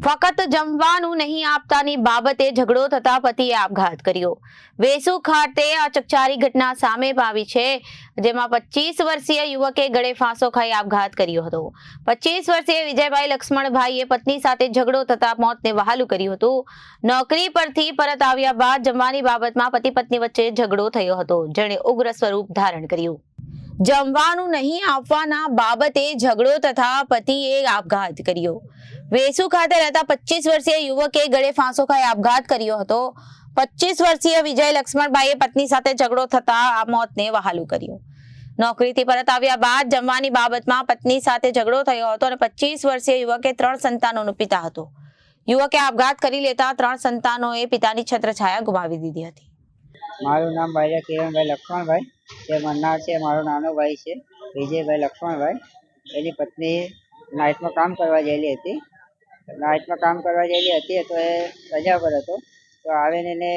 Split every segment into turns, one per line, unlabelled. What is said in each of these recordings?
ફક્ત જમવાનું નહીં આપતાની બાબતે ઝઘડો થતા પતિએ આપઘાત કર્યો। વેસુ ખાતે આ ચકચારી ઘટના સામે આવી છે, જેમાં 25 વર્ષીય યુવકે ગળે ફાંસો ખાઈ આપઘાત કર્યો હતો। 25 વર્ષીય વિજયભાઈ લક્ષ્મણભાઈએ પત્ની સાથે ઝઘડો થતા મોતને વહાલું કર્યું હતું। નોકરી પરથી પરત આવ્યા બાદ જમવાની બાબતમાં પતિ પત્ની વચ્ચે ઝઘડો થયો હતો, જેણે ઉગ્ર સ્વરૂપ ધારણ કર્યું। જમવાનું નહીં આપવાના બાબતે ઝઘડો થતા પતિએ આપઘાત કર્યો। વેસુ ખાતે રહેતા 25 વર્ષીય યુવકે ગળે ફાંસો ખાઈ આપઘાત કર્યો હતો। 25 વર્ષીય વિજય લક્ષ્મણભાઈએ પત્ની સાથે ઝઘડો થતા આ મોતને વહાલું કર્યું। નોકરીથી પરત આવ્યા બાદ જમવાની બાબતમાં પત્ની સાથે ઝઘડો થયો હતો અને 25 વર્ષીય યુવકે 3 સંતાનોનો પિતા હતો। યુવકે આપઘાત કરી લેતા 3 સંતાનોએ પિતાની છત્રછાયા ગુમાવી દીધી હતી।
મારું નામ ભાઈ કિરણભાઈ લક્ષ્મણભાઈ છે। મન્નાર છે મારો નાનો ભાઈ છે વિજયભાઈ લક્ષ્મણભાઈ। એની પત્ની નાઇટમાં કામ કરવા ગયેલી હતી। નાઇટમાં કામ કરવા ગયેલી હતી તો એ રજા પર હતો, તો આવીને એને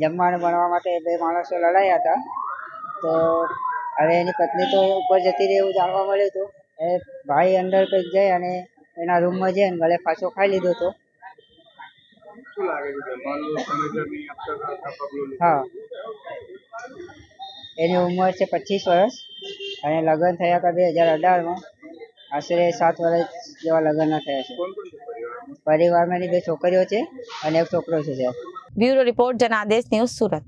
જમવાનું બનાવવા માટે 2 માણસો લડાયા હતા। તો હવે એની પત્ની તો ઉપર જતી રહી એવું જાણવા મળ્યું હતું। એ ભાઈ અંદર કંઈક જઈ અને એના રૂમમાં જઈને ગળે ફાંસો ખાઈ લીધો હતો। હા, એની ઉંમર છે 25 વર્ષ અને લગ્ન થયા હતા 2018માં। આશરે 7 વર્ષ જેવા લગ્નના થયા છે। પરિવારમાં એની 2 છોકરીઓ છે અને 1 છોકરો છે।
Bureau report, Janadesh news, Surat.